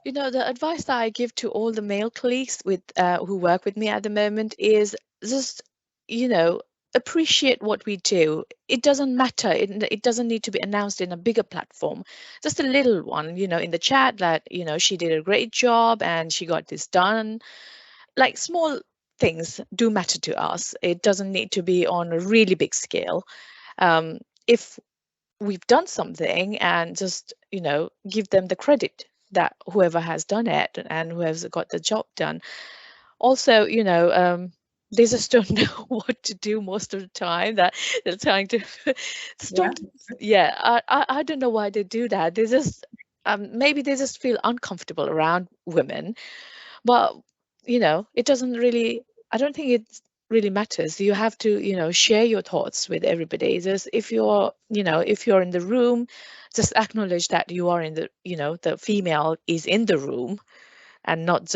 You know, the advice that I give to all the male colleagues who work with me at the moment is just, you know, appreciate what we do. It doesn't matter. It doesn't need to be announced in a bigger platform. Just a little one, you know, in the chat that, you know, she did a great job and she got this done. Like, small things do matter to us. It doesn't need to be on a really big scale. If we've done something, and just, you know, give them the credit that whoever has done it and whoever's got the job done. Also, you know, they just don't know what to do most of the time, that they're trying to stop. Yeah, I don't know why they do that. They just maybe they just feel uncomfortable around women. But, you know, it doesn't really, I don't think it really matters. You have to, you know, share your thoughts with everybody. Just if you're, you know, if you're in the room, just acknowledge that you are in the, you know, the female is in the room, and not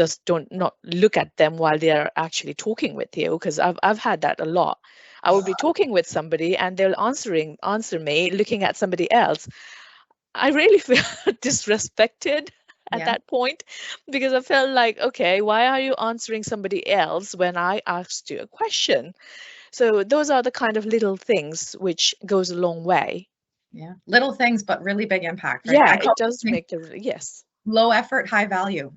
look at them while they're actually talking with you, because I've had that a lot. I will be talking with somebody and they'll answer me looking at somebody else. I really feel disrespected at that point, because I felt like, okay, why are you answering somebody else when I asked you a question? So those are the kind of little things which goes a long way. Yeah, little things, but really big impact. Right? Yeah, it does make yes. Low effort, high value.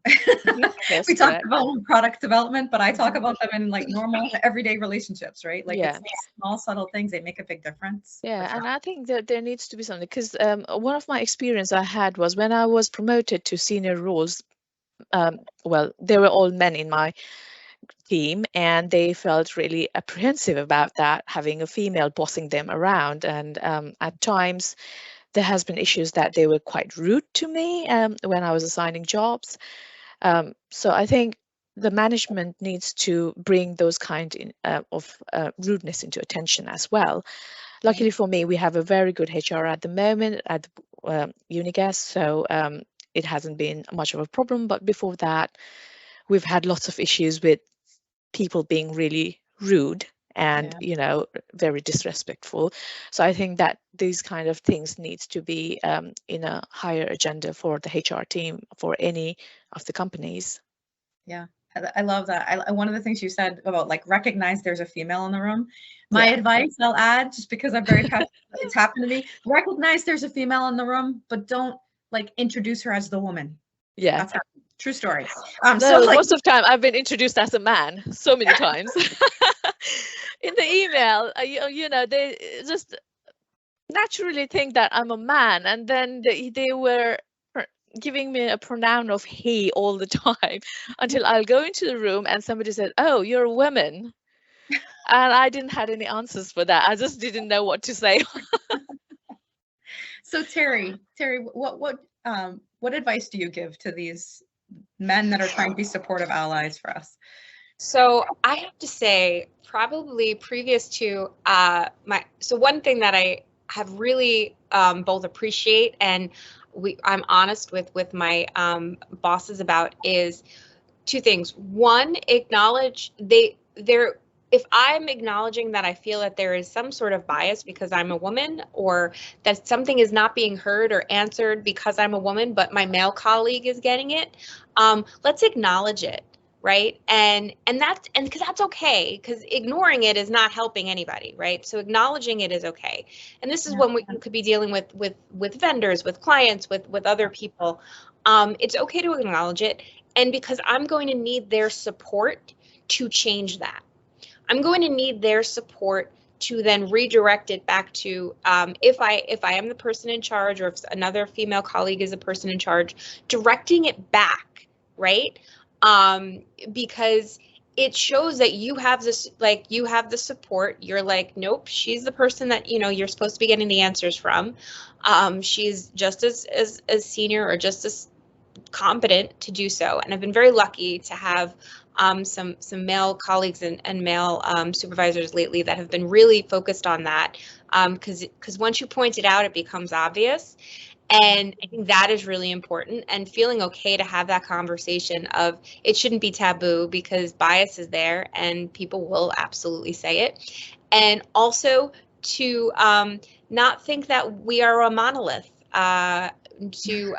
Yes, we talk about product development, but I talk about them in like normal everyday relationships, right? Like, it's small, subtle things, they make a big difference. Yeah, sure. And I think that there needs to be something, because one of my experience I had was when I was promoted to senior roles. Well, they were all men in my team, and they felt really apprehensive about that, having a female bossing them around. And at times there has been issues that they were quite rude to me when I was assigning jobs. So I think the management needs to bring those kind of rudeness into attention as well. Luckily for me, we have a very good HR at the moment at Unigas, so it hasn't been much of a problem. But before that, we've had lots of issues with people being really rude and very disrespectful. So I think that these kind of things needs to be in a higher agenda for the HR team for any of the companies. Yeah, I love that. One of the things you said about like recognize there's a female in the room. My advice I'll add, just because I'm very passionate, it's happened to me. Recognize there's a female in the room, but don't like introduce her as the woman. Yeah, that's happened. True story. No, so like, most of the time I've been introduced as a man so many times. In the email, you know, they just naturally think that I'm a man, and then they were giving me a pronoun of he all the time until I'll go into the room and somebody said, "Oh, you're a woman," and I didn't have any answers for that. I just didn't know what to say. So Terry, what advice do you give to these men that are trying to be supportive allies for us? So I have to say, probably previous to so one thing that I have really both appreciate and I'm honest with my bosses about is two things. One, acknowledge if I'm acknowledging that I feel that there is some sort of bias because I'm a woman, or that something is not being heard or answered because I'm a woman, but my male colleague is getting it, let's acknowledge it, right? And because that's okay, because ignoring it is not helping anybody, right? So acknowledging it is okay. And this is when we could be dealing with vendors, with clients, with other people. It's okay to acknowledge it, and because I'm going to need their support to change that. I'm going to need their support to then redirect it back to if I am the person in charge, or if another female colleague is a person in charge, directing it back, right? Because it shows that you have this, like, you have the support. You're like, nope, she's the person that, you know, you're supposed to be getting the answers from. She's just as senior or just as competent to do so. And I've been very lucky to have some male colleagues and male supervisors lately that have been really focused on that, because once you point it out, it becomes obvious. And I think that is really important, and feeling okay to have that conversation of it shouldn't be taboo because bias is there and people will absolutely say it. And also to not think that we are a monolith. To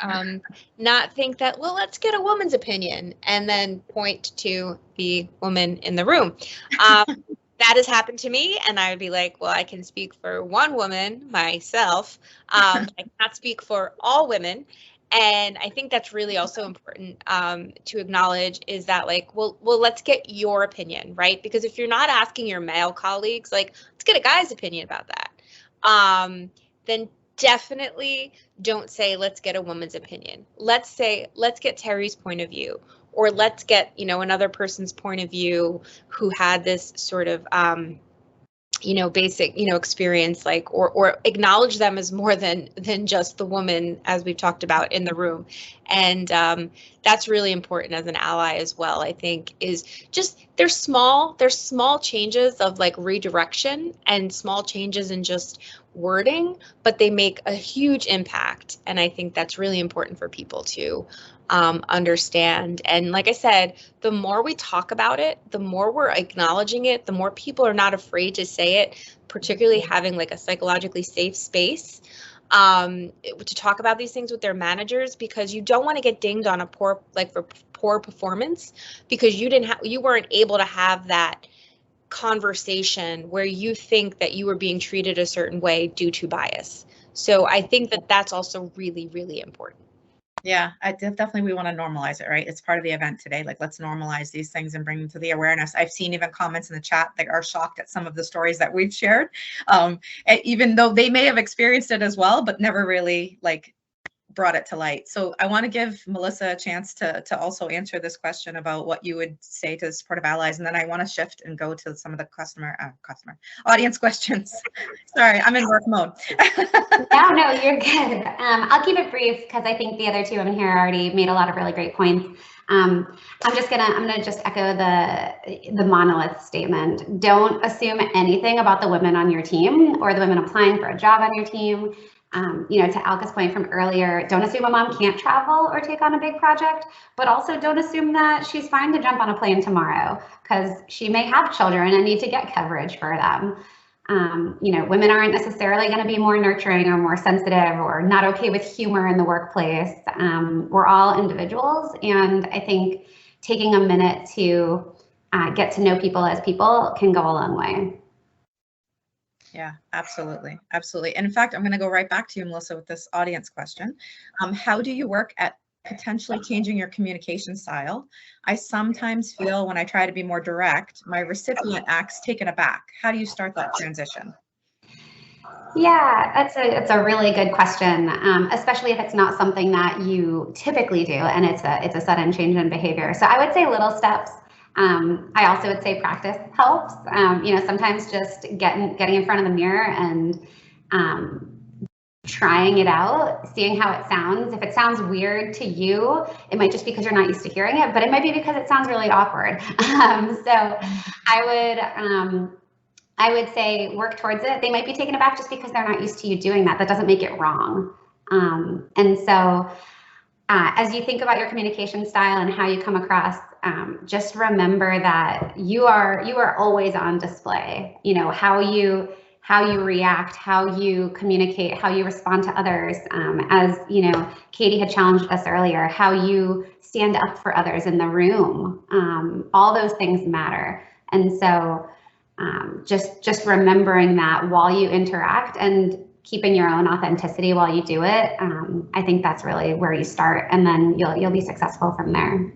not think that, well, let's get a woman's opinion and then point to the woman in the room. That has happened to me, and I would be like, well, I can speak for one woman myself. I cannot speak for all women. And I think that's really also important to acknowledge, is that, like, well, let's get your opinion, right? Because if you're not asking your male colleagues, like, let's get a guy's opinion about that, then definitely don't say, let's get a woman's opinion. Let's say, let's get Terry's point of view, or let's get, you know, another person's point of view who had this sort of, you know, basic, you know, experience, like, or acknowledge them as more than just the woman, as we've talked about in the room. And that's really important as an ally as well, I think, is just, there's small changes of like redirection and small changes in just wording, but they make a huge impact. And I think that's really important for people to understand. And like I said, the more we talk about it, the more we're acknowledging it, the more people are not afraid to say it, particularly having like a psychologically safe space to talk about these things with their managers, because you don't want to get dinged on a poor performance because you weren't able to have that conversation where you think that you were being treated a certain way due to bias. So I think that that's also really, really important. Yeah, definitely we want to normalize it, right? It's part of the event today. Like, let's normalize these things and bring them to the awareness. I've seen even comments in the chat that are shocked at some of the stories that we've shared, even though they may have experienced it as well, but never really like brought it to light. So I want to give Melissa a chance to also answer this question about what you would say to supportive allies, and then I want to shift and go to some of the customer audience questions. Sorry, I'm in work mode. No, you're good. I'll keep it brief because I think the other two women here already made a lot of really great points. I'm gonna just echo the monolith statement. Don't assume anything about the women on your team or the women applying for a job on your team. To Alka's point from earlier, don't assume a mom can't travel or take on a big project, but also don't assume that she's fine to jump on a plane tomorrow because she may have children and need to get coverage for them. Women aren't necessarily going to be more nurturing or more sensitive or not okay with humor in the workplace. We're all individuals, and I think taking a minute to get to know people as people can go a long way. Yeah, absolutely. Absolutely. And in fact, I'm going to go right back to you, Melissa, with this audience question. How do you work at potentially changing your communication style? I sometimes feel when I try to be more direct, my recipient acts taken aback. How do you start that transition? Yeah, it's a really good question, especially if it's not something that you typically do and it's a sudden change in behavior. So I would say little steps. I also would say practice helps. Sometimes just getting in front of the mirror and trying it out, seeing how it sounds. If it sounds weird to you, it might just be because you're not used to hearing it, but it might be because it sounds really awkward. So I would say work towards it. They might be taken aback just because they're not used to you doing that. That doesn't make it wrong. And so as you think about your communication style and how you come across, just remember that you are always on display. How you react, how you communicate, how you respond to others. As Katie had challenged us earlier, how you stand up for others in the room. All those things matter. And so just remembering that while you interact and keeping your own authenticity while you do it, I think that's really where you start, and then you'll be successful from there.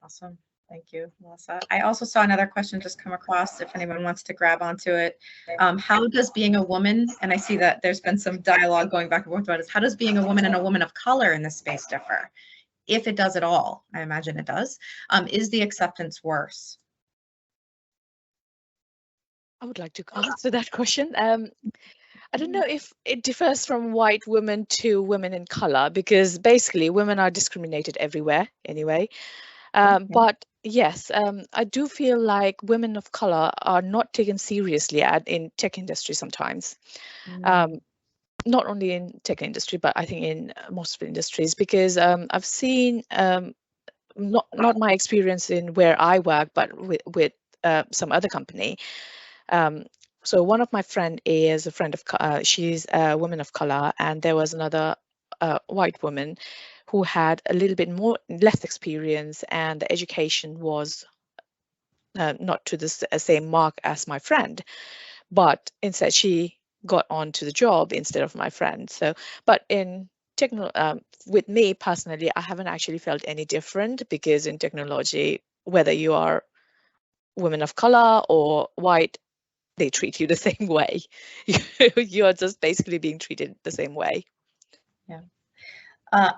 Awesome. Thank you, Melissa. I also saw another question just come across, if anyone wants to grab onto it. How does being a woman, and I see that there's been some dialogue going back and forth about this, how does being a woman and a woman of color in this space differ? If it does at all, I imagine it does. Is the acceptance worse? I would like to answer that question. I don't know if it differs from white women to women in color, because basically women are discriminated everywhere anyway. Okay. But yes, I do feel like women of color are not taken seriously in tech industry sometimes. Not only in tech industry, but I think in most industries, because I've seen not my experience in where I work, but with some other company. So one of my friend is a friend of, she's a woman of color, and there was another white woman who had a little bit less experience, and the education was not to the same mark as my friend, but instead she got on to the job instead of my friend. So, but in with me personally, I haven't actually felt any different, because in technology, whether you are women of color or white, they treat you the same way. You're just basically being treated the same way. Yeah.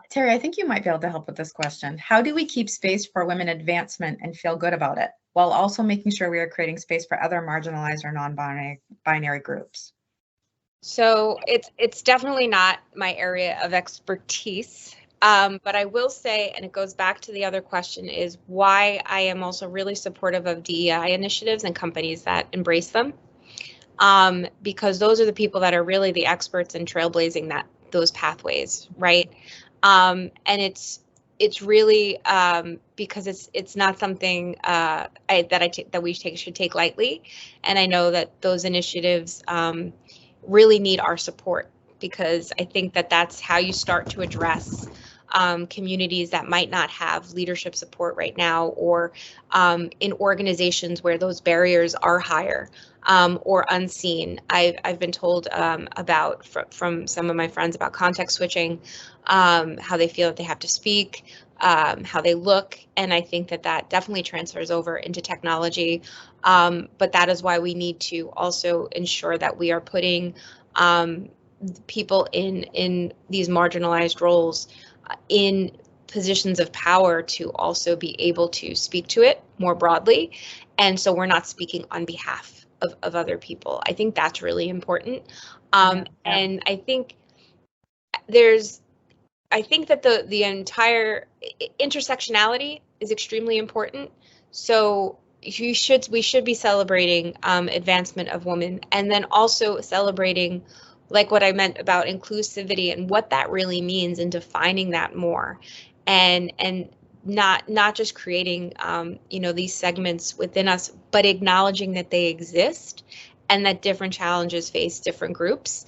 Terry, I think you might be able to help with this question. How do we keep space for women advancement and feel good about it, while also making sure we are creating space for other marginalized or non-binary groups? So it's definitely not my area of expertise. But I will say, and it goes back to the other question, is why I am also really supportive of DEI initiatives and companies that embrace them. Because those are the people that are really the experts in trailblazing those pathways, right? And it's really because it's not something that we should take lightly. And I know that those initiatives really need our support, because I think that that's how you start to address communities that might not have leadership support right now, or in organizations where those barriers are higher or unseen. I've been told about from some of my friends about context switching, how they feel that they have to speak, how they look, and I think that definitely transfers over into technology. But that is why we need to also ensure that we are putting people in these marginalized roles in positions of power to also be able to speak to it more broadly. And so we're not speaking on behalf of other people. I think that's really important. And I think that the entire intersectionality is extremely important. So we should be celebrating advancement of women, and then also celebrating, like what I meant about inclusivity and what that really means, and defining that more, and not just creating these segments within us, but acknowledging that they exist and that different challenges face different groups.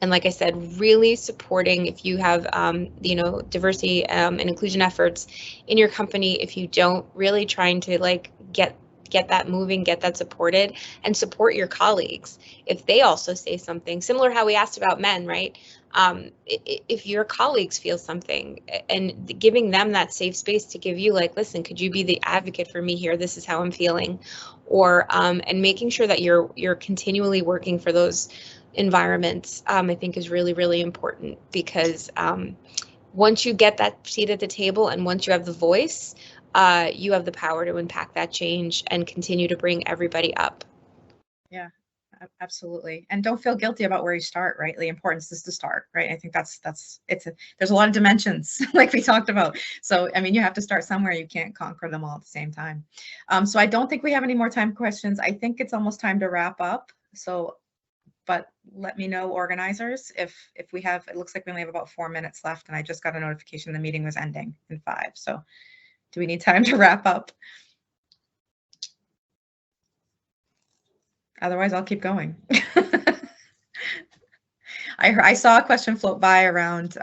And like I said, really supporting if you have, diversity and inclusion efforts in your company. If you don't, really trying to like get that moving, get that supported, and support your colleagues if they also say something similar. How we asked about men, right? If your colleagues feel something, and giving them that safe space to give you like, listen, could you be the advocate for me here? This is how I'm feeling, or and making sure that you're continually working for those environments, I think is really, really important, because once you get that seat at the table and once you have the voice, you have the power to impact that change and continue to bring everybody up. Yeah, absolutely. And don't feel guilty about where you start, right? The importance is to start, right? I think there's a lot of dimensions like we talked about. So, I mean, you have to start somewhere. You can't conquer them all at the same time. So I don't think we have any more time for questions. I think it's almost time to wrap up. So, but let me know, organizers, if we have, it looks like we only have about 4 minutes left, and I just got a notification the meeting was ending in 5. So do we need time to wrap up? Otherwise, I'll keep going. I saw a question float by around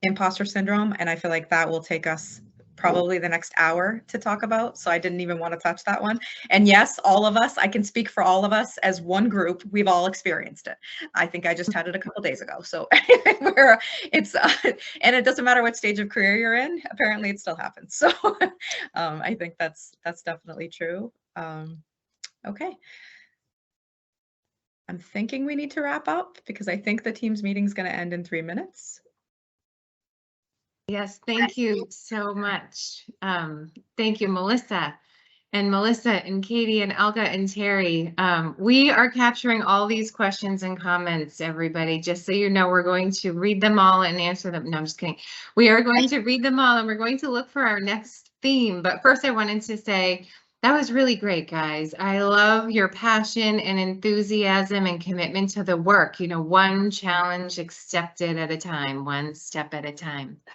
imposter syndrome, and I feel like that will take us probably the next hour to talk about. So I didn't even want to touch that one. And yes, all of us, I can speak for all of us as one group, we've all experienced it. I think I just had it a couple days ago. So it's and it doesn't matter what stage of career you're in, apparently it still happens. So I think that's definitely true. Okay. I'm thinking we need to wrap up because I think the Teams meeting is going to end in 3 minutes. Yes, thank you so much. Thank you, Melissa and Katie and Elga and Terry. We are capturing all these questions and comments, everybody, just so you know. We're going to read them all and answer them. No, I'm just kidding. We are going to read them all, and we're going to look for our next theme. But first, I wanted to say, that was really great, guys. I love your passion and enthusiasm and commitment to the work. One challenge accepted at a time, one step at a time.